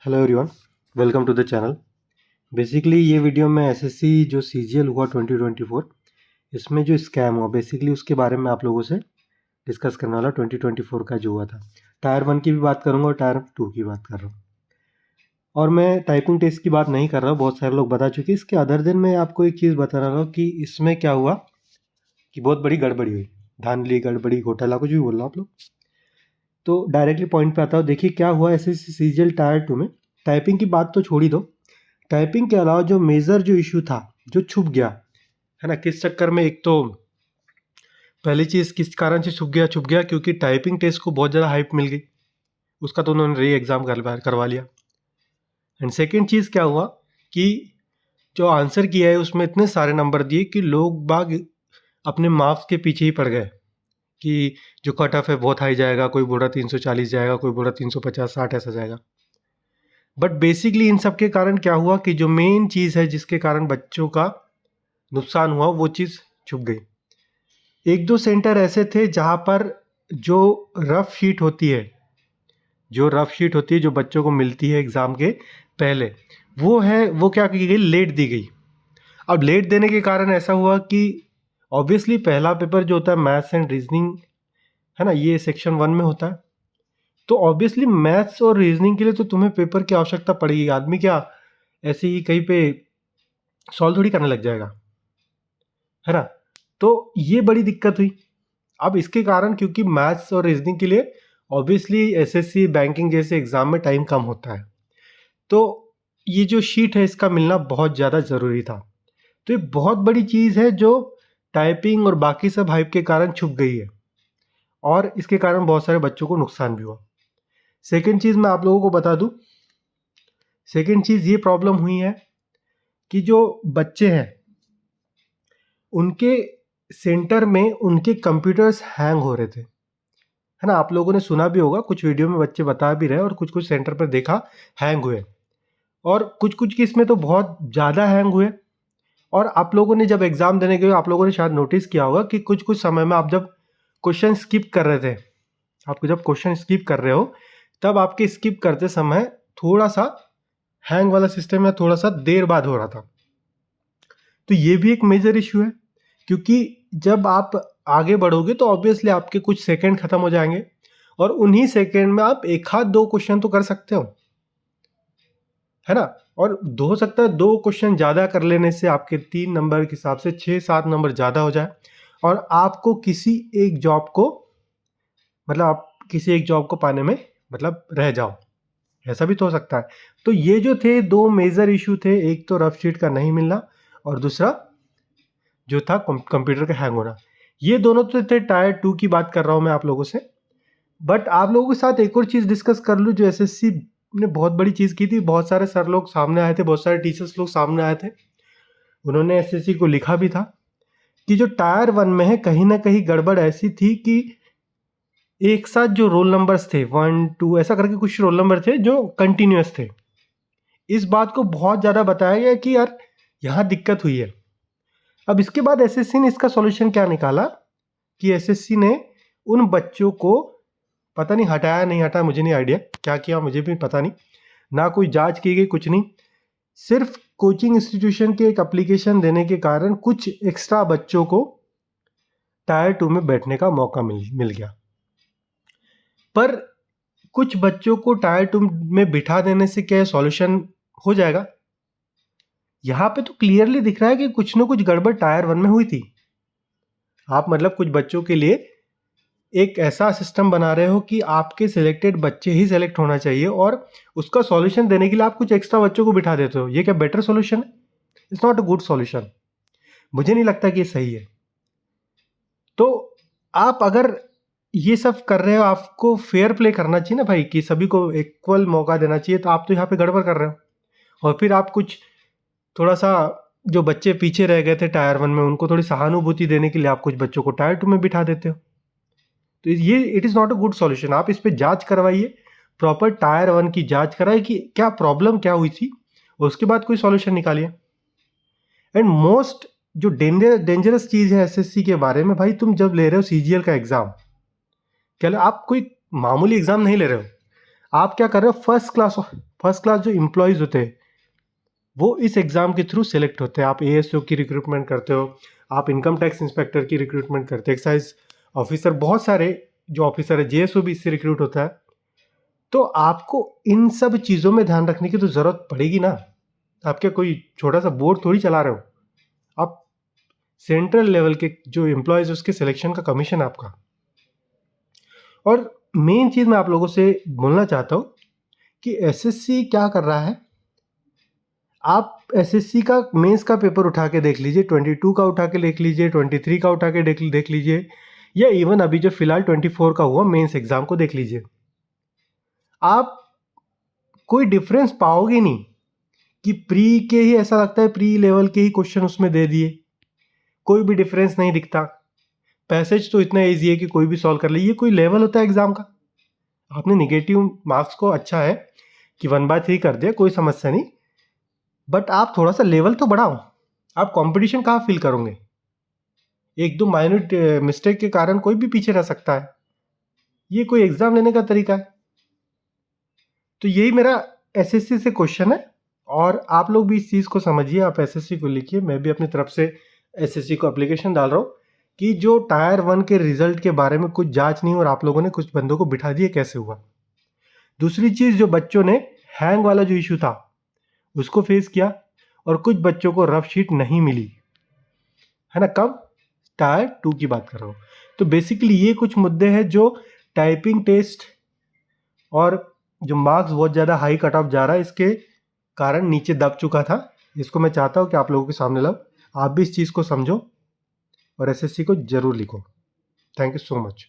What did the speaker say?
Hello everyone, welcome to the channel. Basically ये video में SSC जो सीजीएल हुआ 2024 इसमें जो स्कैम हुआ बेसिकली उसके बारे में आप लोगों से डिस्कस करने वाला। 2024 का जो हुआ था, टायर 1 की भी बात करूंगा और टायर 2 की बात कर रहा हूँ। और मैं टाइपिंग टेस्ट की बात नहीं कर रहा हूँ, बहुत सारे लोग बता चुके। इसके अदर दिन मैं आपको एक चीज़ बता रहा हूँ कि इसमें क्या हुआ कि बहुत बड़ी गड़बड़ी हुई, धांधली गड़बड़ी घोटाला कुछ भी बोल रहा हूँ आप लोग। तो डायरेक्टली पॉइंट पे आता हूँ। देखिए क्या हुआ एसएससी सीजीएल टायर 2 में। टाइपिंग की बात तो छोड़ ही दो, टाइपिंग के अलावा जो मेजर जो इशू था जो छुप गया है ना, किस चक्कर में। एक तो पहली चीज़ किस कारण से छुप गया क्योंकि टाइपिंग टेस्ट को बहुत ज़्यादा हाइप मिल गई, उसका तो उन्होंने री एग्ज़ाम करवा लिया। एंड सेकेंड चीज़ क्या हुआ कि जो आंसर किया है उसमें इतने सारे नंबर दिए कि लोग बाग अपने मार्क्स के पीछे ही पड़ गए कि जो कट ऑफ है बहुत हाई जाएगा, कोई बोल रहा 340 जाएगा, कोई बोल रहा 350-60 ऐसा जाएगा। बट बेसिकली इन सब के कारण क्या हुआ कि जो मेन चीज़ है जिसके कारण बच्चों का नुकसान हुआ वो चीज़ छुप गई। एक दो सेंटर ऐसे थे जहाँ पर जो रफ शीट होती है जो बच्चों को मिलती है एग्ज़ाम के पहले, वो क्या की गई, लेट दी गई। अब लेट देने के कारण ऐसा हुआ कि ऑब्वियसली पहला पेपर जो होता है मैथ्स एंड रीजनिंग है ना, ये सेक्शन 1 में होता है। तो ऑब्वियसली मैथ्स और रीजनिंग के लिए तो तुम्हें पेपर की आवश्यकता पड़ेगी। आदमी क्या ऐसे ही कहीं पे सॉल्व थोड़ी करने लग जाएगा, है ना। तो ये बड़ी दिक्कत हुई। अब इसके कारण क्योंकि मैथ्स और रीजनिंग के लिए ऑब्वियसली एसएससी बैंकिंग जैसे एग्जाम में टाइम कम होता है, तो ये जो शीट है इसका मिलना बहुत ज़्यादा ज़रूरी था। तो ये बहुत बड़ी चीज़ है जो टाइपिंग और बाकी सब हाइप के कारण छुप गई है और इसके कारण बहुत सारे बच्चों को नुकसान भी हुआ। सेकेंड चीज़ मैं आप लोगों को बता दूं, सेकेंड चीज़ ये प्रॉब्लम हुई है कि जो बच्चे हैं उनके सेंटर में उनके कंप्यूटर्स हैंग हो रहे थे, है ना। आप लोगों ने सुना भी होगा, कुछ वीडियो में बच्चे बता भी रहे और कुछ कुछ सेंटर पर देखा हैंग हुए, और कुछ कुछ केस में तो बहुत ज़्यादा हैंग हुए। और आप लोगों ने जब एग्ज़ाम देने गए आप लोगों ने शायद नोटिस किया होगा कि कुछ कुछ समय में आप जब क्वेश्चन स्किप कर रहे थे, आपको जब क्वेश्चन स्किप कर रहे हो तब आपके स्किप करते समय थोड़ा सा हैंग वाला सिस्टम है, थोड़ा सा देर बाद हो रहा था। तो ये भी एक मेजर इशू है क्योंकि जब आप आगे बढ़ोगे तो ऑब्वियसली आपके कुछ सेकंड खत्म हो जाएंगे और उन्हीं सेकंड में आप एक हाथ दो क्वेश्चन तो कर सकते हो, है ना। और हो सकता है 2 क्वेश्चन ज़्यादा कर लेने से आपके 3 नंबर के हिसाब से 6-7 नंबर ज़्यादा हो जाए और आपको किसी एक जॉब को आप किसी एक जॉब को पाने में रह जाओ, ऐसा भी तो हो सकता है। तो ये जो थे 2 मेजर इशू थे, एक तो रफ शीट का नहीं मिलना और दूसरा जो था कंप्यूटर का हैंग होना। ये दोनों तो थे टायर 2 की बात कर रहा हूँ मैं आप लोगों से। बट आप लोगों के साथ एक और चीज़ डिस्कस कर लूँ जो एसएससी ने बहुत बड़ी चीज़ की थी। बहुत सारे सर लोग सामने आए थे, बहुत सारे टीचर्स लोग सामने आए थे, उन्होंने एसएससी को लिखा भी था कि जो टायर 1 में है कहीं ना कहीं गड़बड़ ऐसी थी कि एक साथ जो रोल नंबर्स थे 1 2 ऐसा करके कुछ रोल नंबर थे जो कंटिन्यूस थे। इस बात को बहुत ज़्यादा बताया गया कि यार यहाँ दिक्कत हुई है। अब इसके बाद एसएससी ने इसका सॉल्यूशन क्या निकाला कि एसएससी ने उन बच्चों को पता नहीं हटाया नहीं हटाया, मुझे नहीं आइडिया क्या किया, मुझे भी पता नहीं, ना कोई जांच की गई कुछ नहीं। सिर्फ कोचिंग इंस्टीट्यूशन के एक एप्लीकेशन देने के कारण कुछ एक्स्ट्रा बच्चों को टायर 2 में बैठने का मौका मिल गया। पर कुछ बच्चों को टायर 2 में बिठा देने से क्या सॉल्यूशन हो जाएगा? यहाँ पे तो क्लियरली दिख रहा है कि कुछ ना कुछ गड़बड़ टायर 1 में हुई थी। आप कुछ बच्चों के लिए एक ऐसा सिस्टम बना रहे हो कि आपके सिलेक्टेड बच्चे ही सिलेक्ट होना चाहिए और उसका सॉल्यूशन देने के लिए आप कुछ एक्स्ट्रा बच्चों को बिठा देते हो। ये क्या बेटर सॉल्यूशन है? It's not a good solution. मुझे नहीं लगता कि ये सही है। तो आप अगर ये सब कर रहे हो आपको फेयर प्ले करना चाहिए ना भाई, कि सभी को इक्वल मौका देना चाहिए। तो आप तो यहाँ पे गड़बड़ कर रहे हो और फिर आप कुछ थोड़ा सा जो बच्चे पीछे रह गए थे टायर 1 में उनको थोड़ी सहानुभूति देने के लिए आप कुछ बच्चों को टायर 2 में बिठा देते हो। तो ये it is not a good solution. आप इस पर जांच करवाइए, प्रॉपर टायर 1 की जांच कराइए कि क्या प्रॉब्लम क्या हुई थी, उसके बाद कोई सॉल्यूशन निकालिए। एंड मोस्ट जो डेंजरस चीज़ है एसएससी के बारे में, भाई तुम जब ले रहे हो सीजीएल का एग्ज़ाम, क्या आप कोई मामूली एग्ज़ाम नहीं ले रहे हो, आप क्या कर रहे हो, फर्स्ट क्लास जो एम्प्लॉयज़ होते हैं वो इस एग्ज़ाम के थ्रू सेलेक्ट होते हैं। आप एएसओ की रिक्रूटमेंट करते हो, आप इनकम टैक्स इंस्पेक्टर की रिक्रूटमेंट करते हो, एक्साइज ऑफिसर, बहुत सारे जो ऑफिसर है, जेएसओ भी इससे रिक्रूट होता है। तो आपको इन सब चीज़ों में ध्यान रखने की तो ज़रूरत पड़ेगी ना। आप क्या कोई छोटा सा बोर्ड थोड़ी चला रहे हो, आप सेंट्रल लेवल के जो एम्प्लॉयज़ उसके सिलेक्शन का कमीशन है आपका। और मेन चीज़ मैं आप लोगों से बोलना चाहता हूँ कि एसएससी क्या कर रहा है, आप एसएससी का मेंस का पेपर उठा के देख लीजिए, 22 का उठा के देख लीजिए, 23 का उठा के देख लीजिए, या इवन अभी जो फिलहाल 24 का हुआ मेंस एग्जाम को देख लीजिए। आप कोई डिफरेंस पाओगे नहीं कि प्री के ही ऐसा लगता है प्री लेवल के ही क्वेश्चन उसमें दे दिए, कोई भी डिफरेंस नहीं दिखता। पैसेज तो इतना ईजी है कि कोई भी सॉल्व कर ले। ये कोई लेवल होता है एग्जाम का? आपने निगेटिव मार्क्स को अच्छा है कि 1/3 कर दिया, कोई समस्या नहीं, बट आप थोड़ा सा लेवल तो बढ़ाओ। आप कंपटीशन कहाँ फील करोगे? एक दो माइन्यूट मिस्टेक के कारण कोई भी पीछे रह सकता है। ये कोई एग्जाम लेने का तरीका है? तो यही मेरा एसएससी से क्वेश्चन है, और आप लोग भी इस चीज़ को समझिए। आप एसएससी को लिखिए, मैं भी अपनी तरफ से एसएससी को एप्लीकेशन डाल रहा हूँ कि जो टायर 1 के रिजल्ट के बारे में कुछ जांच नहीं, और आप लोगों ने कुछ बंदों को बिठा दिए, कैसे हुआ। दूसरी चीज़, जो बच्चों ने हैंग वाला जो इशू था उसको फेस किया, और कुछ बच्चों को रफ शीट नहीं मिली, है ना। कब? टायर 2 की बात कर रहा हूँ। तो बेसिकली ये कुछ मुद्दे हैं जो टाइपिंग टेस्ट और जो मार्क्स बहुत ज़्यादा हाई कट ऑफ जा रहा है, इसके कारण नीचे दब चुका था। इसको मैं चाहता हूँ कि आप लोगों के सामने लाऊं। आप भी इस चीज़ को समझो और एसएससी को ज़रूर लिखो। Thank you so much.